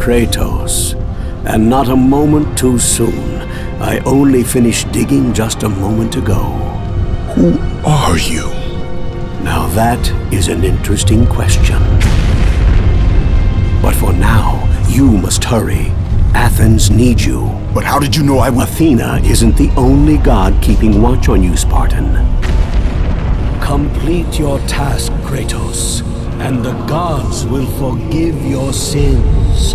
Kratos, and not a moment too soon. I only finished digging just a moment ago. Who are you? Now that is an interesting question. But for now, you must hurry. Athens needs you. But how did you know I would— Athena isn't the only god keeping watch on you, Spartan. Complete your task, Kratos, and the gods will forgive your sins.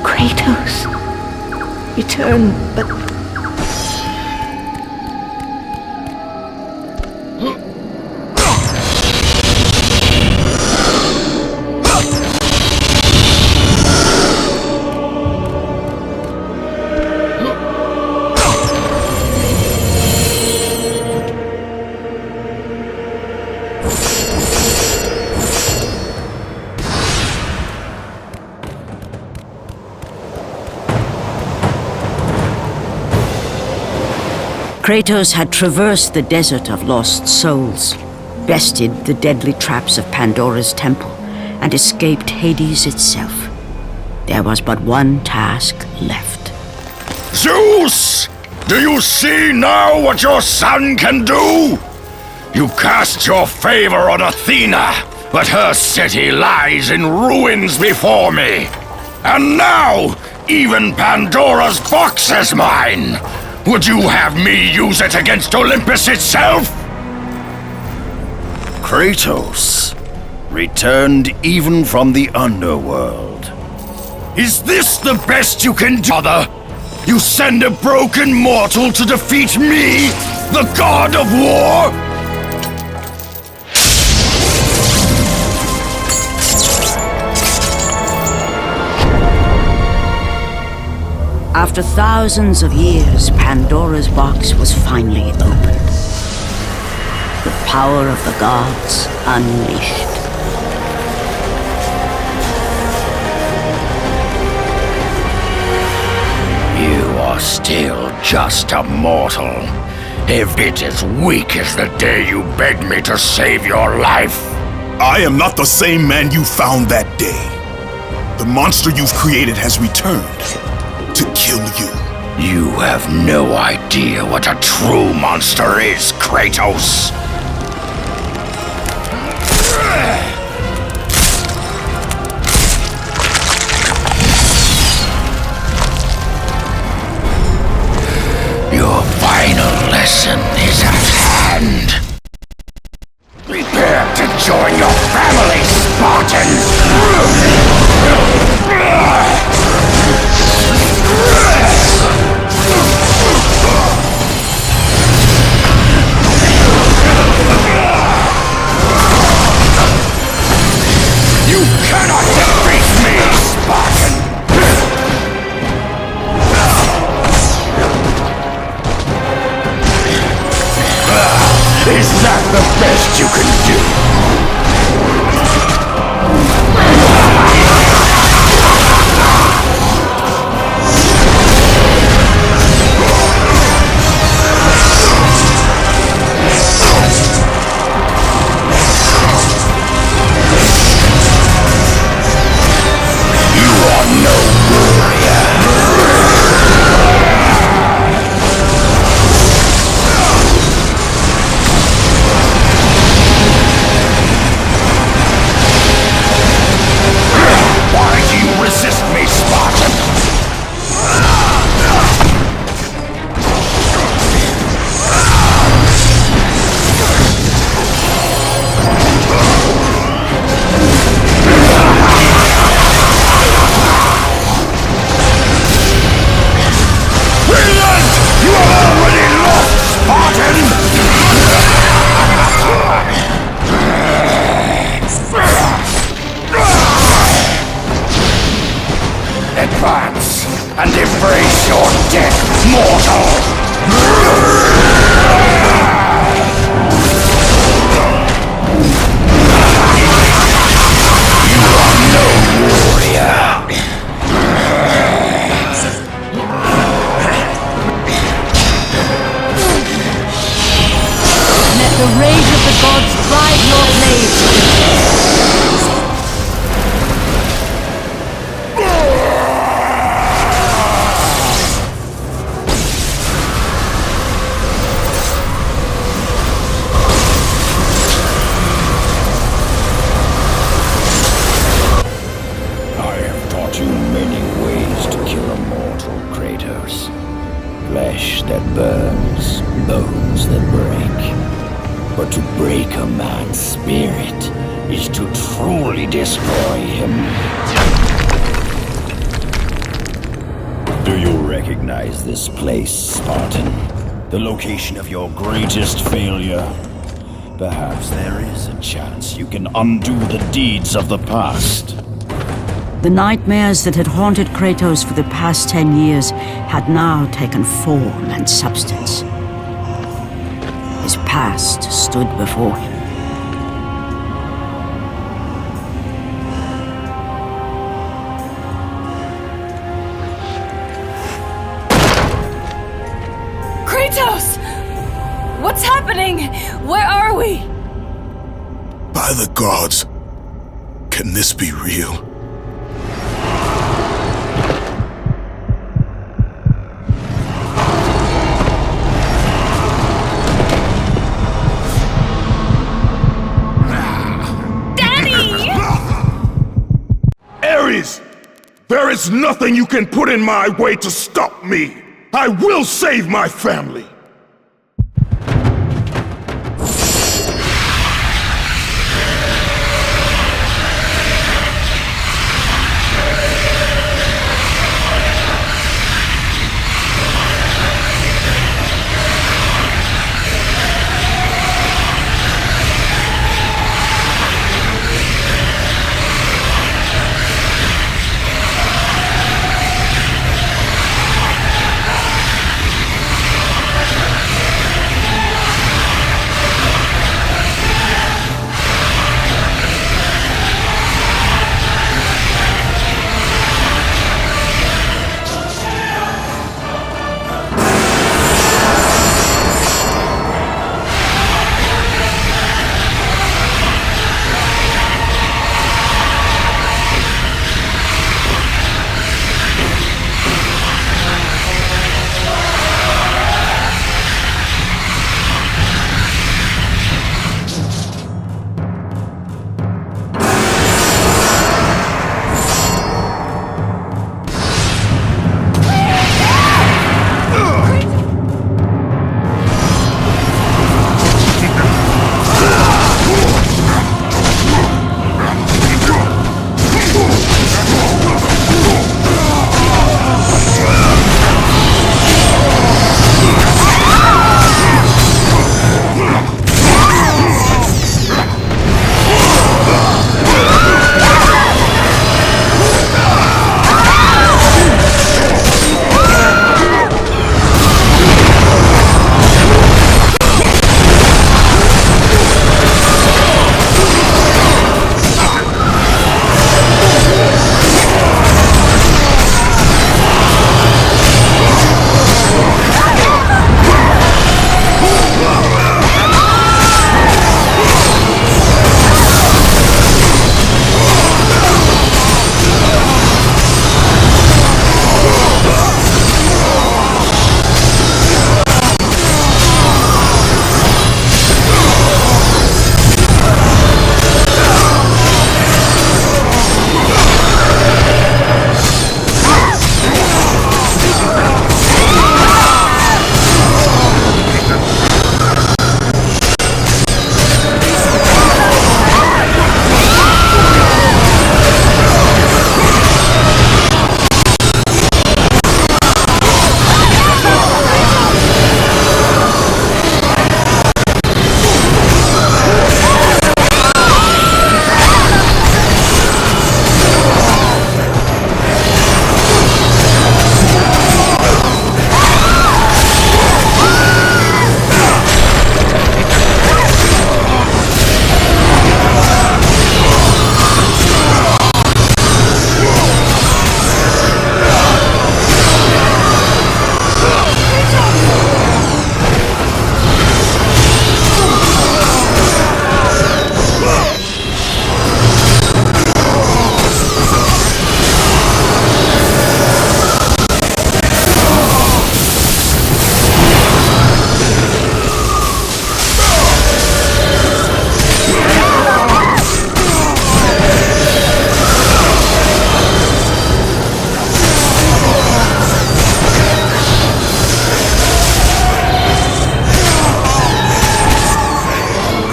Kratos, return, but... Kratos had traversed the desert of lost souls, bested the deadly traps of Pandora's temple, and escaped Hades itself. There was but one task left. Zeus! Do you see now what your son can do? You cast your favor on Athena, but her city lies in ruins before me. And now, even Pandora's box is mine. Would you have me use it against Olympus itself? Kratos, returned even from the underworld. Is this the best you can do, Mother? You send a broken mortal to defeat me, the god of war? After thousands of years, Pandora's box was finally opened. The power of the gods unleashed. You are still just a mortal. If it as weak as the day you begged me to save your life. I am not the same man you found that day. The monster you've created has returned to kill you. You have no idea what a true monster is, Kratos. Your final lesson is at hand. Prepare to join your family, Spartans! You cannot defeat me, Spartan! Is that the best you can do? Advance and embrace your death, mortal! You are no warrior. Let the rage of the gods drive your blades. Flesh that burns, bones that break. But to break a man's spirit is to truly destroy him. Do you recognize this place, Spartan? The location of your greatest failure? Perhaps there is a chance you can undo the deeds of the past. The nightmares that had haunted Kratos for the past 10 years had now taken form and substance. His past stood before him. Kratos! What's happening? Where are we? By the gods, can this be real? There is nothing you can put in my way to stop me! I will save my family!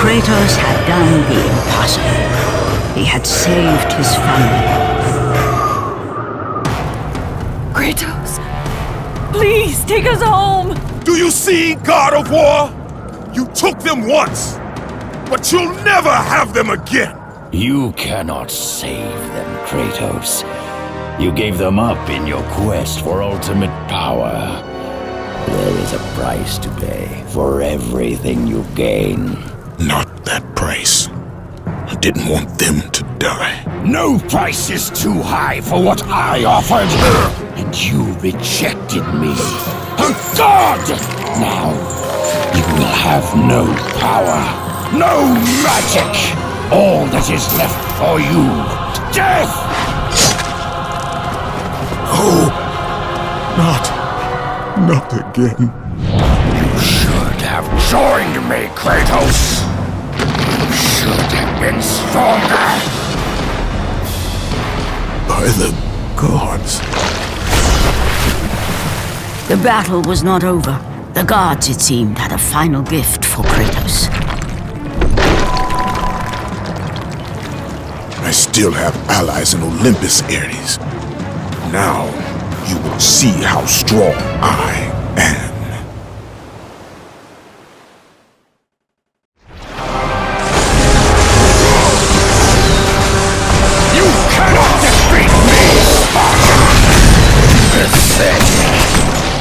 Kratos had done the impossible. He had saved his family. Kratos, please take us home! Do you see, God of War? You took them once, but you'll never have them again! You cannot save them, Kratos. You gave them up in your quest for ultimate power. There is a price to pay for everything you gain. Not that price. I didn't want them to die. No price is too high for what I offered, and you rejected me. A god! Now, you will have no power, no magic. All that is left for you, death! Oh, not again. You should have joined me, Kratos. You should have been stronger. By the gods. The battle was not over. The gods, it seemed, had a final gift for Kratos. I still have allies in Olympus, Ares. Now, you will see how strong I am. You cannot defeat me, Spartan! Pathetic!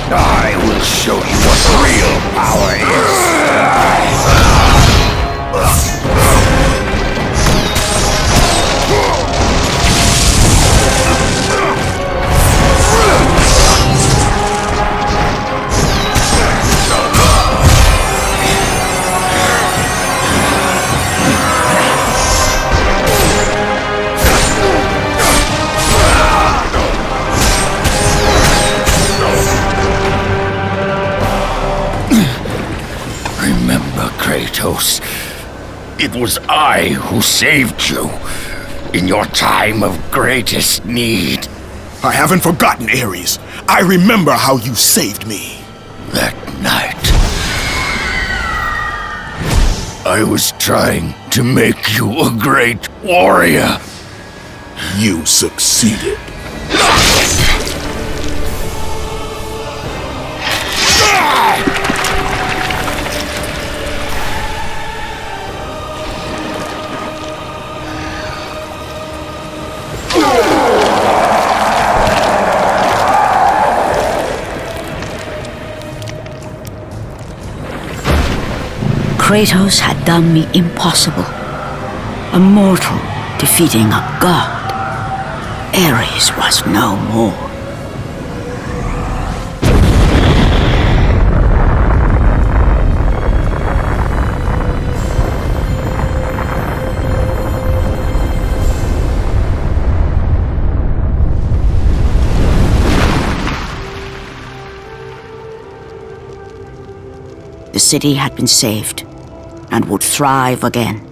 I will show you what real power is! Remember, Kratos, it was I who saved you in your time of greatest need. I haven't forgotten, Ares. I remember how you saved me. That night, I was trying to make you a great warrior. You succeeded. Kratos had done the impossible. A mortal defeating a god. Ares was no more. The city had been saved and would thrive again.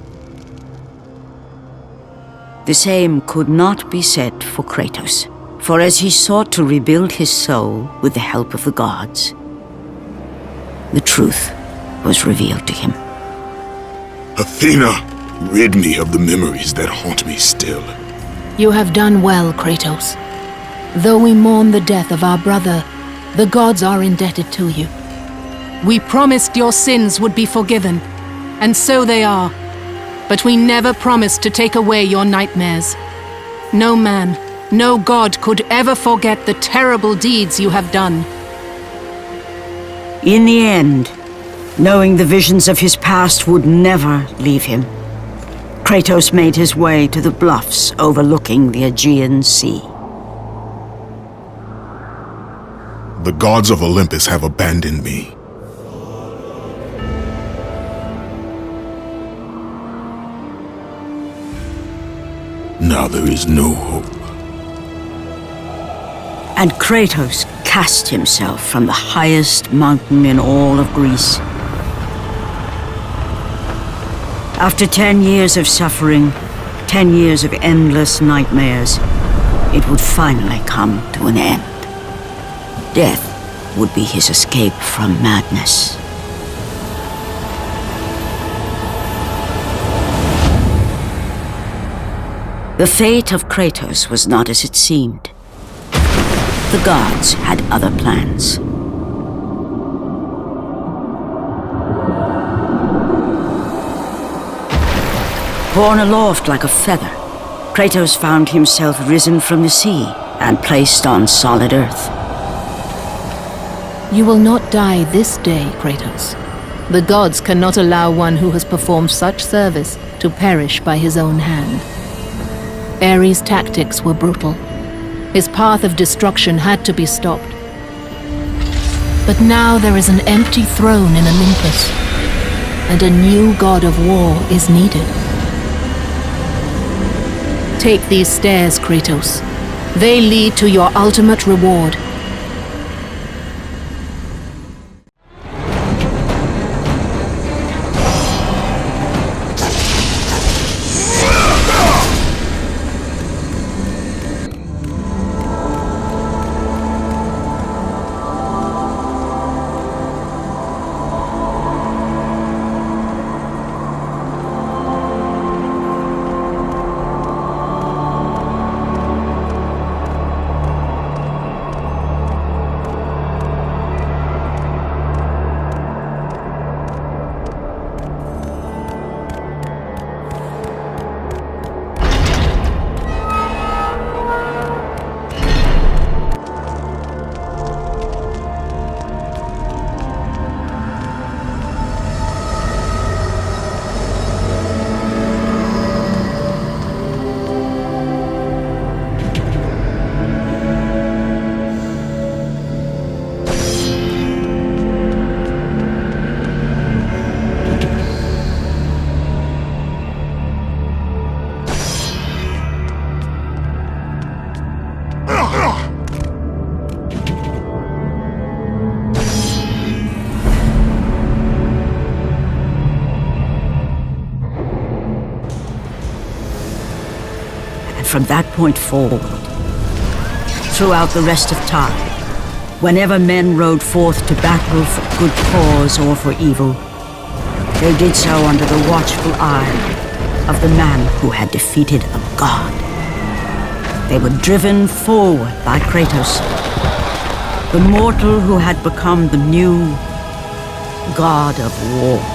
The same could not be said for Kratos, for as he sought to rebuild his soul with the help of the gods, the truth was revealed to him. Athena, rid me of the memories that haunt me still. You have done well, Kratos. Though we mourn the death of our brother, the gods are indebted to you. We promised your sins would be forgiven, and so they are. But we never promised to take away your nightmares. No man, no god could ever forget the terrible deeds you have done. In the end, knowing the visions of his past would never leave him, Kratos made his way to the bluffs overlooking the Aegean Sea. The gods of Olympus have abandoned me. Now there is no hope. And Kratos cast himself from the highest mountain in all of Greece. After 10 years of suffering, 10 years of endless nightmares, it would finally come to an end. Death would be his escape from madness. The fate of Kratos was not as it seemed. The gods had other plans. Borne aloft like a feather, Kratos found himself risen from the sea and placed on solid earth. You will not die this day, Kratos. The gods cannot allow one who has performed such service to perish by his own hand. Ares' tactics were brutal. His path of destruction had to be stopped. But now there is an empty throne in Olympus, and a new god of war is needed. Take these stairs, Kratos. They lead to your ultimate reward. And from that point forward, throughout the rest of time, whenever men rode forth to battle for good cause or for evil, they did so under the watchful eye of the man who had defeated a god. They were driven forward by Kratos, the mortal who had become the new god of war.